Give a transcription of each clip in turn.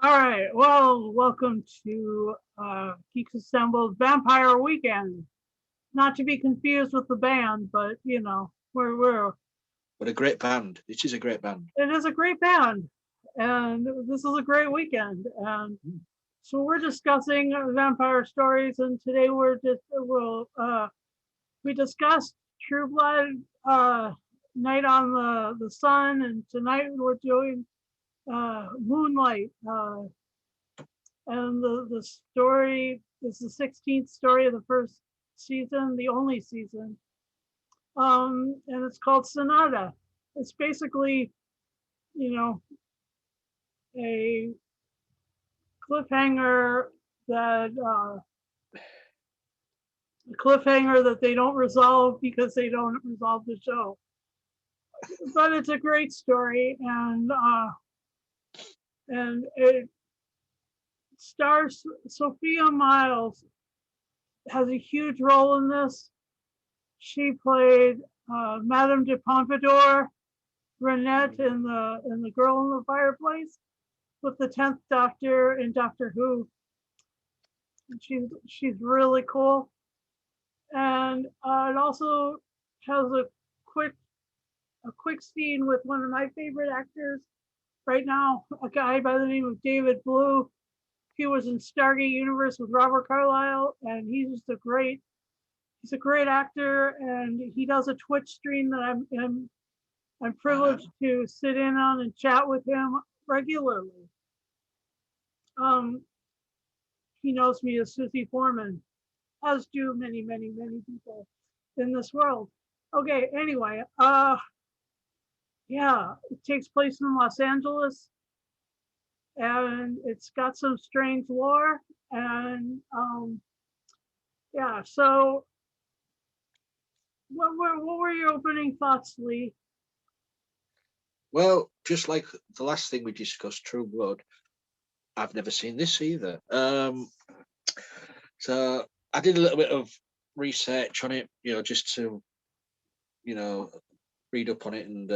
All right. Well, welcome to Geeks Assembled Vampire Weekend. Not to be confused with the band, but we're What a great band. It is a great band. it is a great band, and this is a great weekend. And Mm. so we're discussing vampire stories, and today we discussed True Blood, Night on the Sun, and tonight we're doing Moonlight. And the story is the 16th story of the first season, the only season. And it's called Sonata. It's basically, you know, a cliffhanger that they don't resolve because they don't resolve the show. But it's a great story, and it stars Sophia Miles has a huge role in this. She played Madame de Pompadour, Renette in the Girl in the Fireplace, with the 10th Doctor in Doctor Who. She's really cool, and it also has quick a quick scene with one of my favorite actors right now, a guy by the name of David Blue. He was in Stargate Universe with Robert Carlyle, and he's a great actor, and he does a Twitch stream that I'm privileged to sit in on and chat with him regularly. Um, he knows me as Susie Foreman, as do many, many, many people in this world. Okay, anyway, yeah, it takes place in Los Angeles, and it's got some strange lore, and yeah. So, what were your opening thoughts, Lee? Well, just like the last thing we discussed, True Blood, I've never seen this either. So I did a little bit of research on it, just to, you know, read up on it, and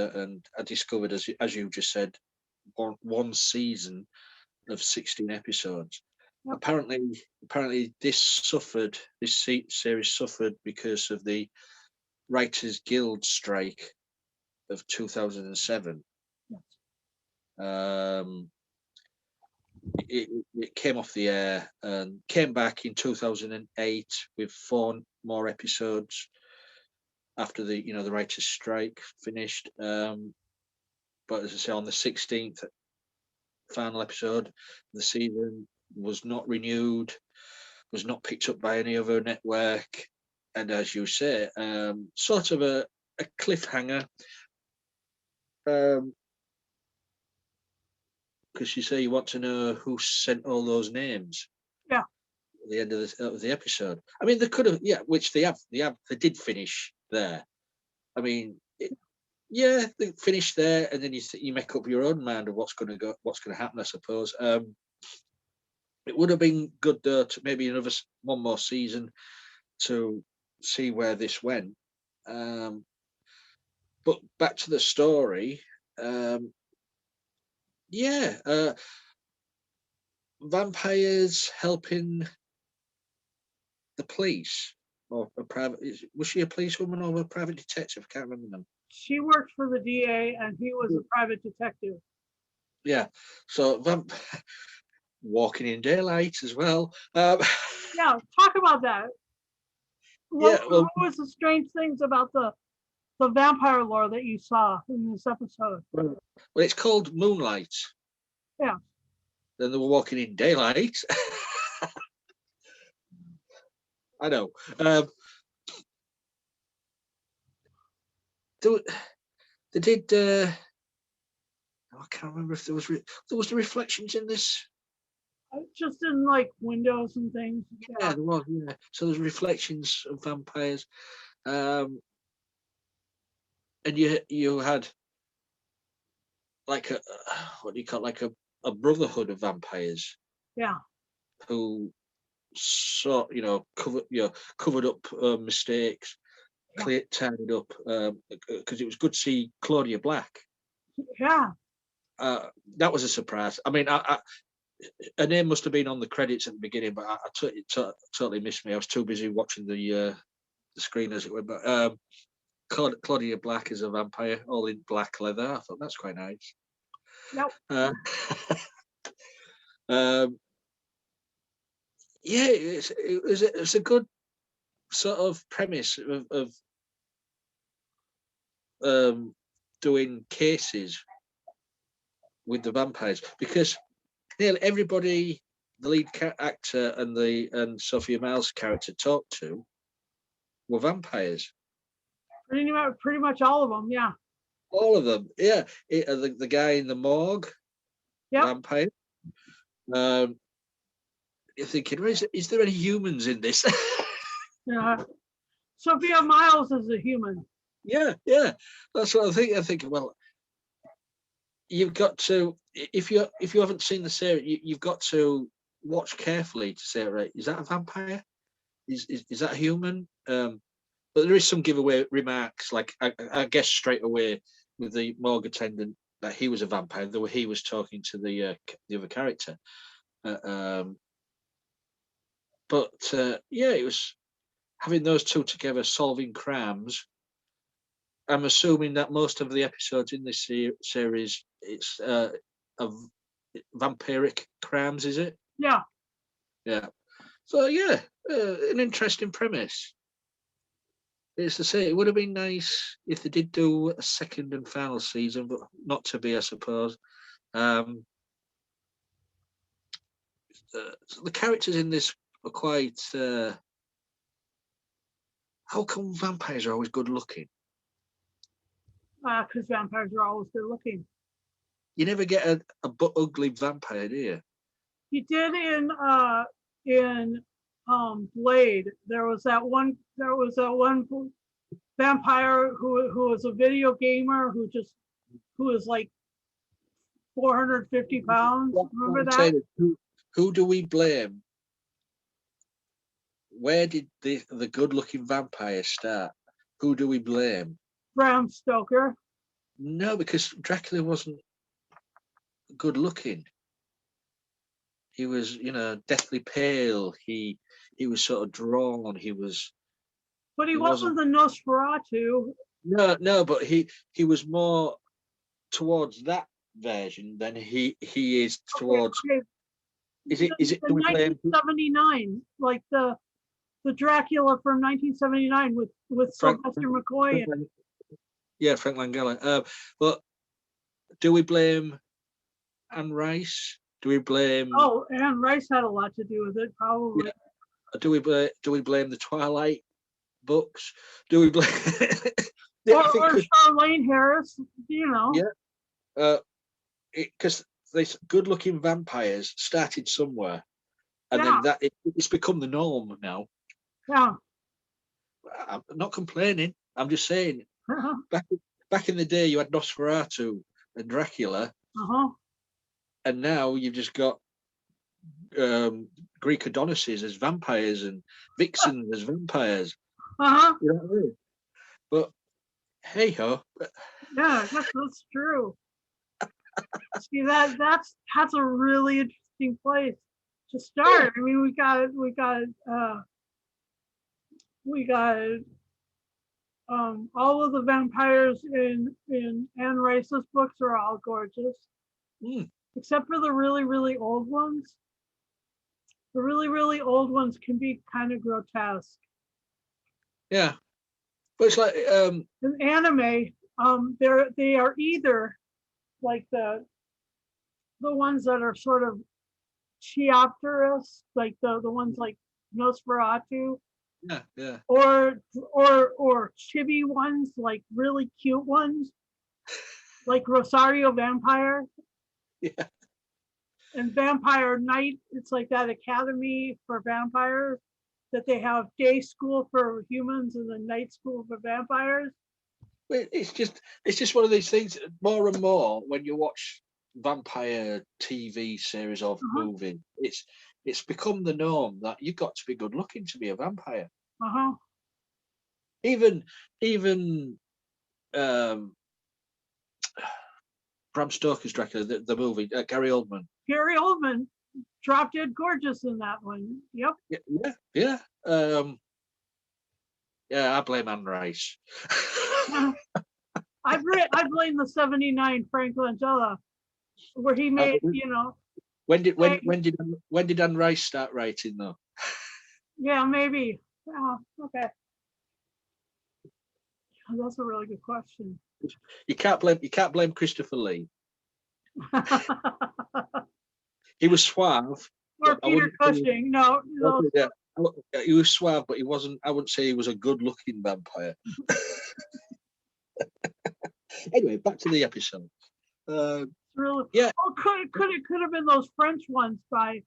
I discovered, as you just said, one season of 16 episodes. Yep. Apparently, this series suffered because of the Writers Guild strike of 2007. Yes. It came off the air and came back in 2008 with 4 more episodes after the writers' strike finished. But as I say, on the 16th final episode of the season was not renewed, was not picked up by any other network, and as you say, sort of a cliffhanger. Because you say you want to know who sent all those names. Yeah. At the end of the episode. I mean, they could have, yeah, which they did finish there. I mean, yeah, they finished there, and then you make up your own mind of what's going to happen. I suppose. It would have been good though to maybe one more season to see where this went. But back to the story. Yeah, vampires helping the police, or a private. Was she a policewoman or a private detective? I can't remember them. She worked for the DA, and he was a private detective. Yeah, so walking in daylight as well. Yeah, talk about that. Yeah, well, What was the strange things about the vampire lore that you saw in this episode? well, it's called Moonlight. Yeah. Then they were walking in daylight. I know. They did. I can't remember if there was the reflections in this. Just in like windows and things. Yeah, there was. Yeah, so there's reflections of vampires, and you had like what do you call it, like a brotherhood of vampires. Yeah. Who covered up mistakes, tidied up, because it was good to see Claudia Black. Yeah. That was a surprise. I mean, her name must have been on the credits at the beginning, but it totally missed me. I was too busy watching the screen as it went. But Claudia Black is a vampire, all in black leather. I thought that's quite nice. Yep. Yeah, it's a good sort of premise of doing cases with the vampires, because nearly everybody, the lead actor and Sophia Myles' character talked to, were vampires. Pretty much all of them. Yeah. All of them. Yeah. The guy in the morgue, Yep. vampire. You're thinking, is there any humans in this? Yeah. Sophia Myles is a human. Yeah. That's what I think. I think, well, you've got to, if you haven't seen the series, you've got to watch carefully to say, right, is that a vampire? Is that a human? But there is some giveaway remarks, like I guess straight away with the morgue attendant that he was a vampire, though he was talking to the other character. But yeah, it was having those two together solving crimes. I'm assuming that most of the episodes in this series, it's vampiric crimes, is it? Yeah. Yeah. So yeah, an interesting premise. It's to say, it would have been nice if they did do a second and final season, but not to be, I suppose. So the characters in this are quite. How come vampires are always good looking? Because vampires are always good looking. You never get a ugly vampire, do you? He did in Blade. There was that one vampire who was a video gamer who was like 450 pounds. Remember that? Who do we blame? Where did the good-looking vampire start? Who do we blame? Bram Stoker. No, because Dracula wasn't good looking. He was, deathly pale. He was sort of drawn. But he wasn't the Nosferatu. No, but he was more towards that version than he is towards. Okay. Is it? The 1979, like the Dracula from 1979 with Sylvester McCoy. Frank Langella. But do we blame Anne Rice? Do we blame? Oh, Anne Rice had a lot to do with it, probably. Yeah. Do we blame the Twilight books? Do we blame? or Charlene Harris? Yeah. Because these good-looking vampires started somewhere, and then it's become the norm now. Yeah. I'm not complaining. I'm just saying. Back in the day, you had Nosferatu and Dracula, and now you've just got Greek Adonises as vampires and vixens as vampires. You know what I mean? But hey ho. Yeah, that's true. See, that's a really interesting place to start. I mean, we got all of the vampires in Anne Rice's books are all gorgeous, except for the really, really old ones. The really, really old ones can be kind of grotesque. Yeah, but it's like in anime, they are either like the ones that are sort of Chiopterous, like the ones like Nosferatu. Yeah. Or chibi ones, like really cute ones, like Rosario Vampire. Yeah. And Vampire Night, it's like that academy for vampires that they have day school for humans and then night school for vampires. It's just one of these things. More and more, when you watch vampire TV series or movie, it's become the norm that you've got to be good looking to be a vampire. Even Bram Stoker's Dracula, the movie, Gary Oldman. Gary Oldman. drop dead gorgeous in that one. Yep. Yeah. Yeah, I blame Anne Rice. I blame the '79 Frank Langella, where he Uh, made, play, when did Anne Rice start writing though? yeah, maybe. Oh, okay. Oh, that's a really good question. You can't blame Christopher Lee. He was suave, Or but I Peter wouldn't say Cushing. No, no. yeah, he was suave, but he wasn't. I wouldn't say he was a good-looking vampire. Anyway, back to the episode. Really. Yeah, Oh, could have been those French ones by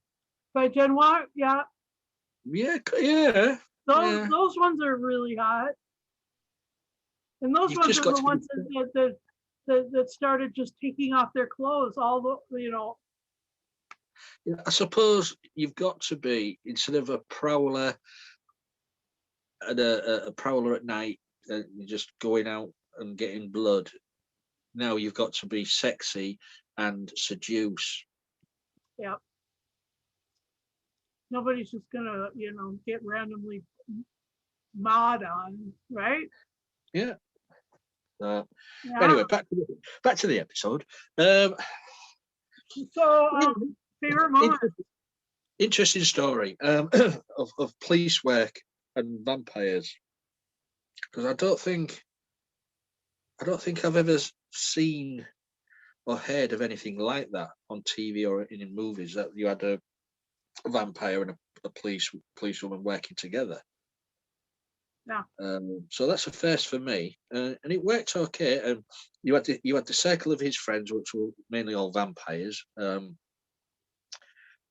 Genoa. Yeah, yeah. those ones are really hot, and those You've ones just are got the to be. ones that started just taking off their clothes. All the. I suppose you've got to be, instead of a prowler and a prowler at night, you're just going out and getting blood. Now you've got to be sexy and seduce. Yeah. Nobody's just gonna get randomly mod on, right? Yeah. Yeah. Anyway, back to the episode. Um, So, yeah, favorite moment. interesting story of police work and vampires, because I don't think I've ever seen or heard of anything like that on TV or in movies, that you had a vampire and a policewoman working together. Yeah. So that's a first for me, and it worked okay. You had the circle of his friends, which were mainly all vampires,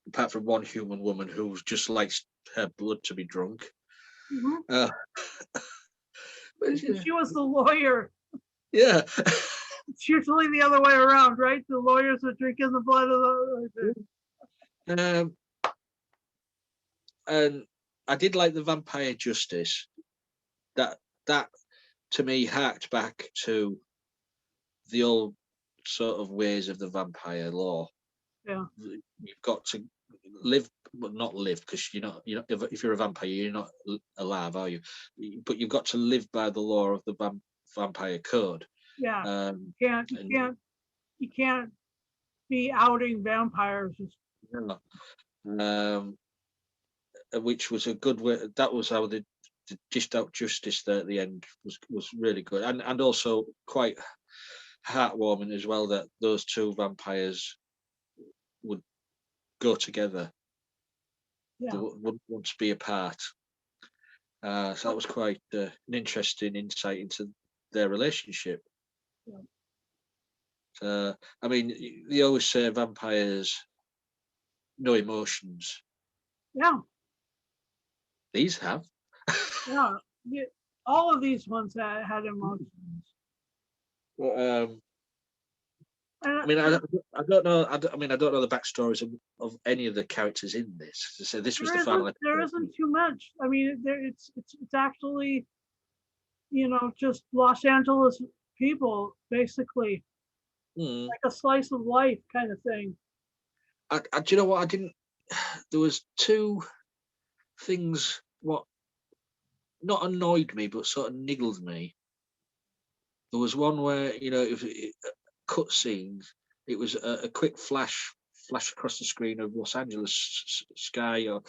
apart from one human woman who just likes her blood to be drunk. Mm-hmm. Uh, She was the lawyer. yeah. It's usually the other way around, right? The lawyers are drinking the blood of the. um, and I did like the vampire justice. That to me harked back to the old sort of ways of the vampire law. Yeah. You've got to live, but not live, because if you're a vampire, you're not alive, are you? But you've got to live by the law of the vampire code. Yeah. Um, You can't be outing vampires. um, which was a good way. That was how the dished out justice there at the end was really good, and also quite heartwarming as well, that those two vampires would go together. They Yeah. wouldn't want to be apart. So that was quite an interesting insight into their relationship. Yeah. I mean, they always say vampires no emotions. Yeah. These have. Yeah. All of these ones had emotions. Well, And I mean, I don't know. I mean, I don't know the backstories of any of the characters in this. So this was the final episode. there isn't too much. I mean, it's actually just Los Angeles people, basically, Hmm. like a slice of life kind of thing. Do you know what? I didn't. There was two things what not annoyed me, but sort of niggled me. There was one where if cut scenes, it was a quick flash across the screen of Los Angeles sky, or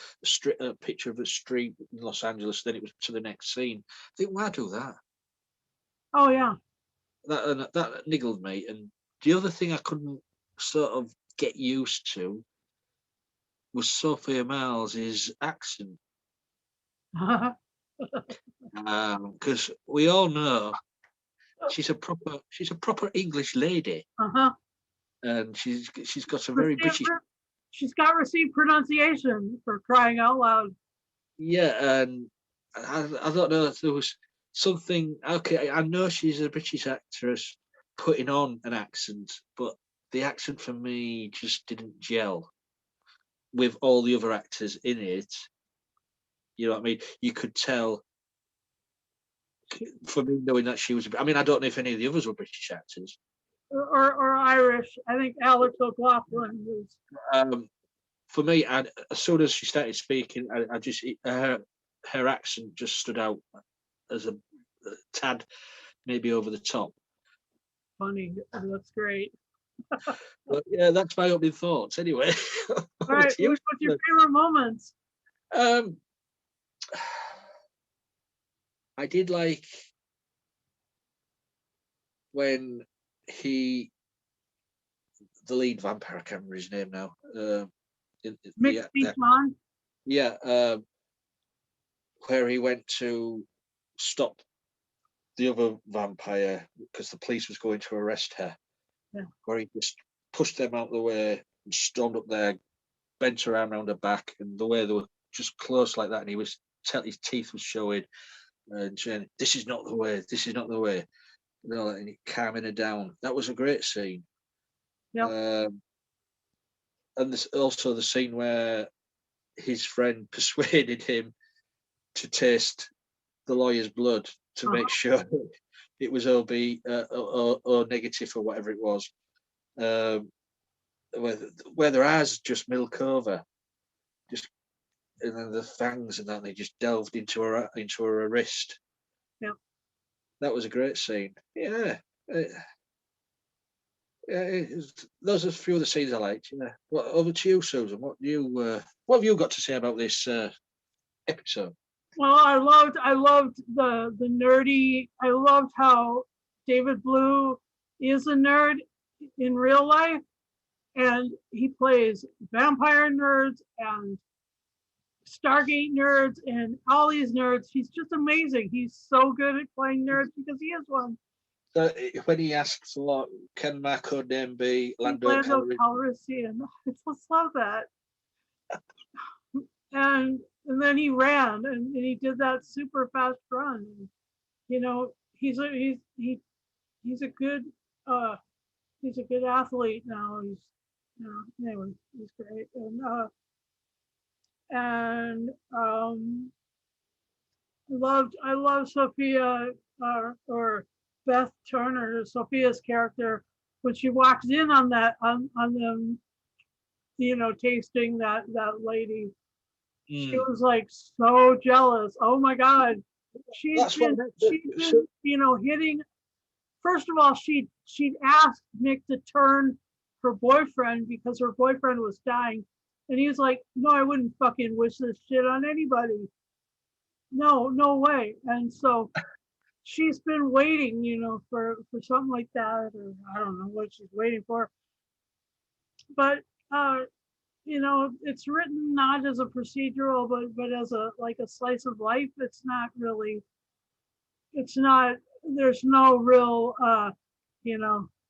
a picture of a street in Los Angeles. Then it was to the next scene. I think, why do that? Oh yeah. That niggled me. And the other thing I couldn't sort of get used to was Sophia Myles' accent, because we all know she's a proper English lady, Uh-huh. and she's got a very British. She's got received pronunciation, for crying out loud. Yeah, and I don't know if there was something. Okay, I know she's a British actress putting on an accent, but the accent for me just didn't gel with all the other actors in it. You know what I mean? You could tell, for me, knowing that she was. I mean, I don't know if any of the others were British actors. Or Irish. I think Alex O'Loughlin was. Um, for me, as soon as she started speaking, I just her accent just stood out as a tad maybe over the top. Funny. That's great. But yeah, that's my opening thoughts. Anyway, All over right. to you. What's your favorite moments? Um, I did like when the lead vampire, I can't remember his name now. Mixed speech on. Yeah, where he went to stop the other vampire because the police was going to arrest her. Yeah. Where he just pushed them out of the way and stormed up there, bent around her back, and the way they were just close like that, and he was his teeth was showing, and saying, "This is not the way. This is not the way." You know, and he calming her down. That was a great scene. Yep. And this also the scene where his friend persuaded him to taste the lawyer's blood to make sure it was OB or negative or whatever it was. Where their eyes just milk over, just and then the fangs and that they just delved into her wrist. Yep. That was a great scene. Yeah. Those are a few of the scenes I liked. Yeah. What over to you, Susan? What have you got to say about this episode? Well, I loved the nerdy. I loved how David Blue is a nerd in real life, and he plays vampire nerds and Stargate nerds and all these nerds. He's just amazing. He's so good at playing nerds because he is one. So when he asks, "What can my code name be?" Lando Lando Calrissian. Calrissian. I just love that. And then he ran and he did that super fast run. And, you know, he's a good uh he's a good athlete now. Anyway, he's great. And I love Sophia or Beth Turner, Sophia's character, when she walks in on that on them, tasting that lady. She was like so jealous. Oh my God. She's That's what been she's been, hitting. First of all, she'd asked Nick to turn her boyfriend because her boyfriend was dying. And he was like, no, I wouldn't fucking wish this shit on anybody. No way. And so she's been waiting, for something like that, or I don't know what she's waiting for. But it's written not as a procedural, but as a slice of life. It's not really. It's not. There's no real.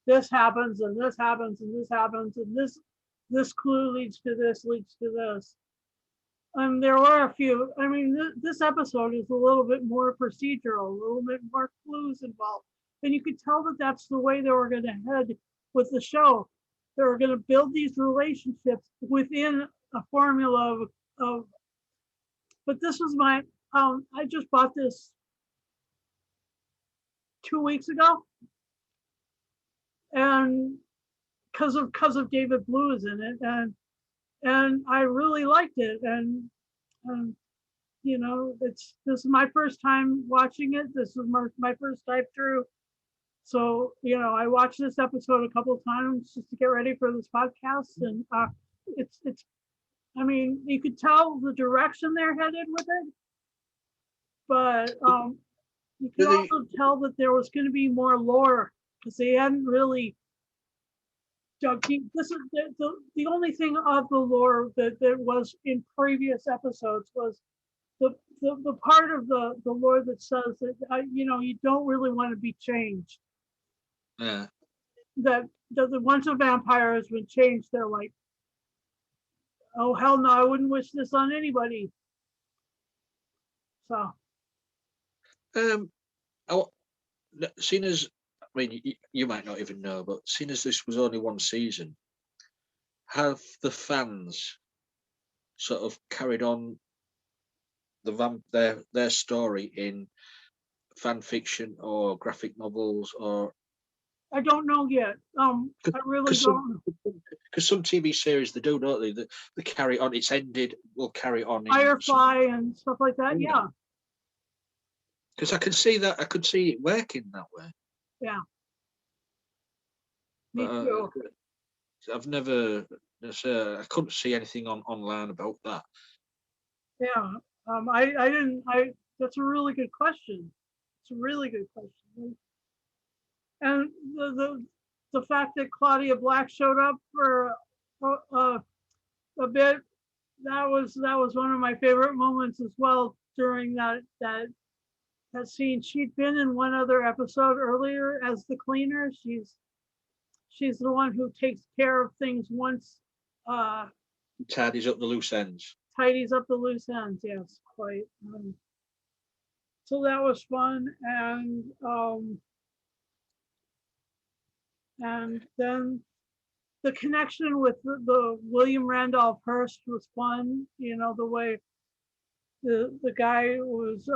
This happens and this happens and this happens and this clue leads to this. There were a few. I mean, this episode is a little bit more procedural, a little bit more clues involved, and you could tell that that's the way they were going to head with the show. They were going to build these relationships within a formula of. But this was my. I just bought this 2 weeks ago, and because of David Blue is in it, and I really liked it, and um, this is my first time watching it. This is my first time through. So, I watched this episode a couple of times just to get ready for this podcast. And it's I mean, you could tell the direction they're headed with it, but you could also tell that there was going to be more lore because they hadn't really dug deep. This is the only thing of the lore that was in previous episodes was the part of the Lord that says that you don't really want to be changed. Yeah. That once a vampire has been changed, they're like, oh hell no, I wouldn't wish this on anybody. So. Seeing as I mean, you might not even know, but seeing as this was only one season, have the fans sort of carried on their story in fan fiction or graphic novels, or I don't know yet. I really don't. because some TV series they do, don't they? They carry on. It's ended. We'll carry on. Firefly and stuff like that. Yeah, because I can see that. I could see it working that way. yeah. Me But too. I've never. I couldn't see anything online about that. Yeah. I didn't. That's a really good question. It's a really good question. And the fact that Claudia Black showed up for a bit, that was one of my favorite moments as well during that scene. She'd been in one other episode earlier as the cleaner. She's the one who takes care of things once, Tidies up the loose ends. tidies up the loose ends. Yes, quite. So that was fun, and then the connection with the William Randolph Hearst was fun. You know, the way the guy was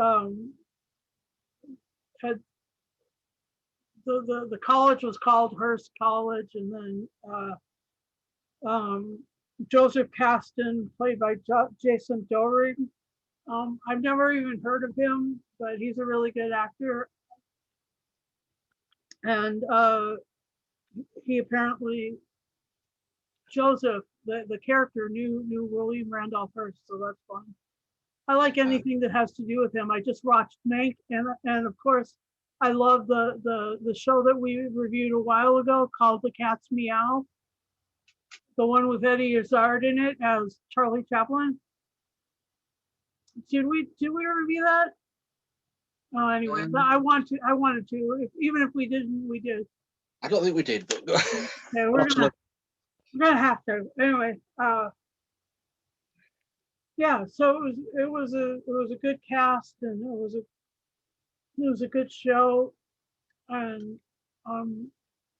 had the college was called Hearst College, and then Joseph Caston, played by Jason Dohring. I've never even heard of him, but he's a really good actor. And he apparently, Joseph, the character, knew William Randolph Hearst, so that's fun. I like anything that has to do with him. I just watched Mank, and of course, I love the show that we reviewed a while ago called The Cat's Meow, the one with Eddie Izzard in it as Charlie Chaplin. Did we review that? Oh, anyway, I wanted to. Even if we didn't, we did. I don't think we did, but Yeah, we're gonna have to. Anyway, yeah. So it was a good cast, and it was a good show, and and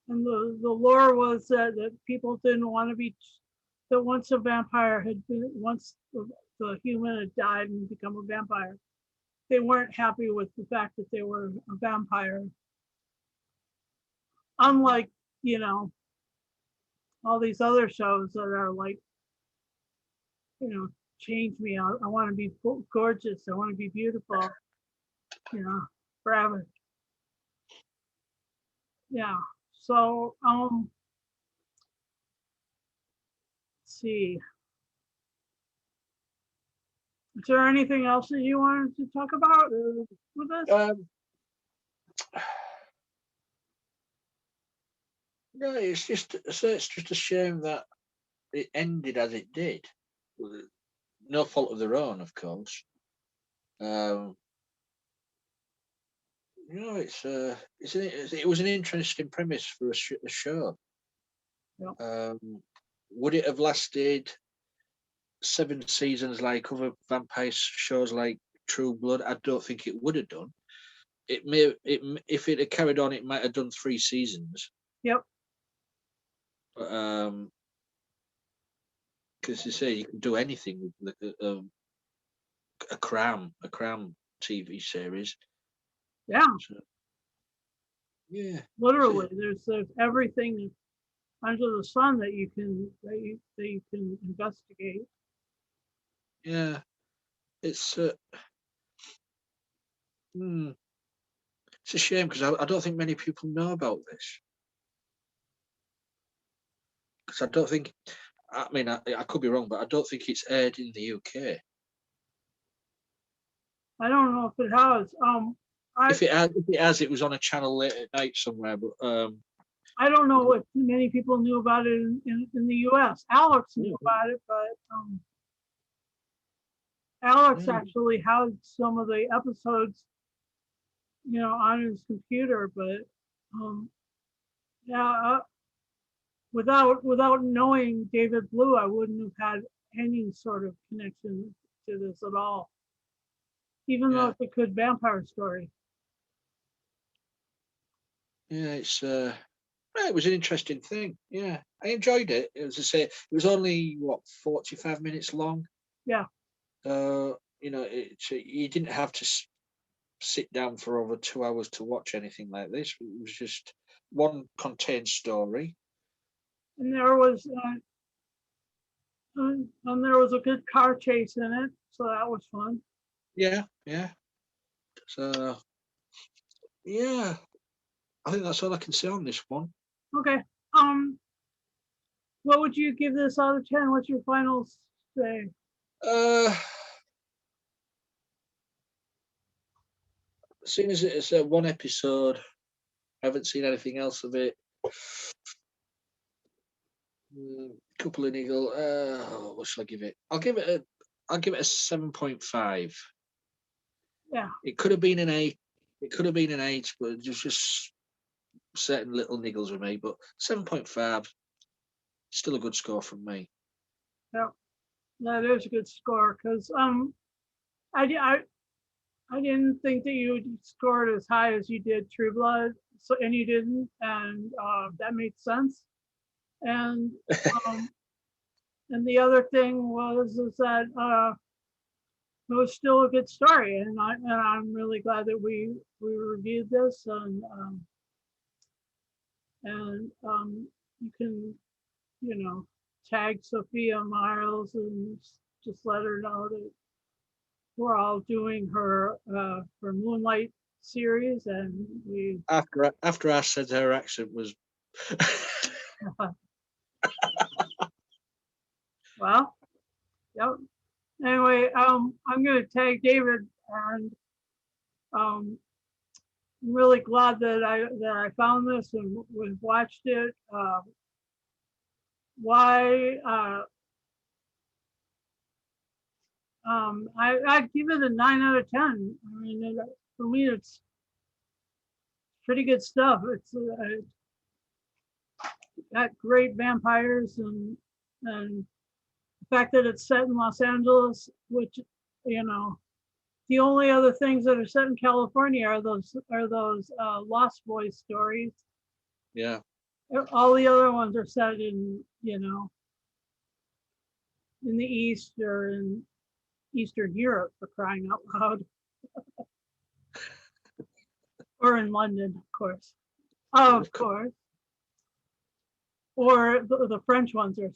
the lore was that people didn't want to be, that once a vampire had been, once the human had died and become a vampire, they weren't happy with the fact that they were a vampire. Unlike, you know, all these other shows that are like, you know, change me. I want to be gorgeous. I want to be beautiful, you know, forever. Yeah. So, let's see. Is there anything else that you wanted to talk about with us? No, it's just a shame that it ended as it did. No fault of their own, of course. You know, it was an interesting premise for a show. Yeah. Would it have lasted 7 seasons like other vampire shows like True Blood? I don't think it would have done. If it had carried on, it might have done 3 seasons. Yep. But because you say you can do anything with a crime TV series. Yeah. So, yeah. Literally, there's everything under the sun that you can investigate. Yeah. It's it's a shame because I don't think many people know about this. Because I don't think, I mean, I could be wrong, but I don't think it's aired in the UK. I don't know if it has. If it has, it was on a channel late at night somewhere. But I don't know if many people knew about it in the US. Alex knew about it, but Alex actually had some of the episodes, you know, on his computer. But yeah, without knowing David Blue, I wouldn't have had any sort of connection to this at all, even though it's a good vampire story. Yeah, it was an interesting thing. Yeah, I enjoyed it. As I say, it was only 45 minutes long. Yeah. You know, you didn't have to sit down for over 2 hours to watch anything like this. It was just one contained story. and there was a good car chase in it, so that was fun. Yeah, yeah. So yeah, I think that's all I can say on this one. Okay. What would you give this out of 10? What's your final say? Uh, seeing as it's one episode, I haven't seen anything else of it. Couple of niggle. What should I give it? I'll give it a 7.5. Yeah. It could have been an 8. It could have been an 8, but just certain little niggles with me. But 7.5, still a good score from me. Yeah. That is a good score because I I didn't think that you would score it as high as you did True Blood, so and you didn't, and that made sense. And um, and the other thing was is that it was still a good story, and I'm really glad that we reviewed this, and you can tag Sophia Miles and just let her know that we're all doing her Moonlight series, and we After I said her accent was. well, yep. Anyway, I'm gonna tag David, and I'm really glad that I found this and we've watched it. Why? I'd give it a 9 out of 10. I mean, for me, it's pretty good stuff. It's got great vampires and the fact that it's set in Los Angeles, which you know, the only other things that are set in California are those Lost Boys stories. Yeah. All the other ones are set in in the East or in Eastern Europe, for crying out loud, or in London, of course. Of course. Or the French ones are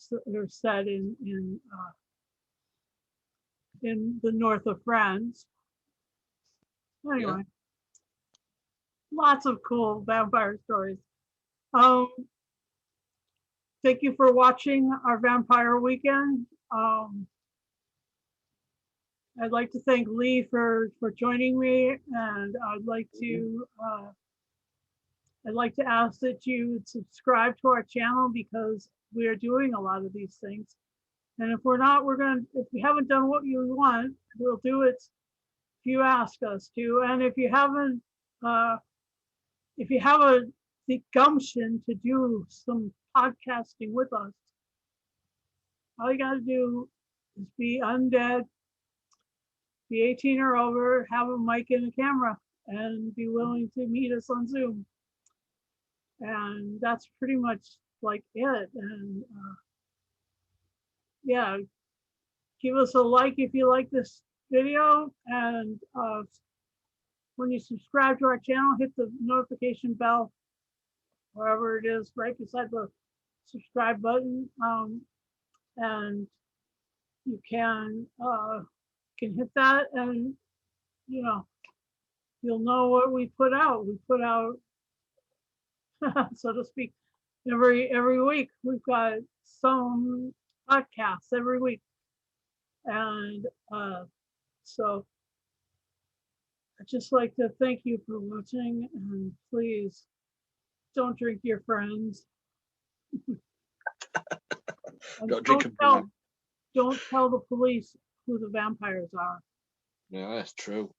set in the north of France. Anyway, Yeah. lots of cool vampire stories. Um, Thank you for watching our Vampire Weekend. I'd like to thank Lee for joining me, and I'd like to ask that you subscribe to our channel because we are doing a lot of these things. And if we haven't done what you want, we'll do it if you ask us to. And if you have the gumption to do some podcasting with us, all you got to do is be undead, be 18 or over, have a mic and a camera, and be willing to meet us on Zoom. And that's pretty much like it. And yeah, give us a like if you like this video, and when you subscribe to our channel, hit the notification bell wherever it is right beside the subscribe button, and you can hit that, and you'll know what we put out. We put out so to speak, every week. We've got some podcasts every week, and so I'd just like to thank you for watching, and please don't drink your friends. And Don't drink and drive. don't tell the police who the vampires are. Yeah, that's true.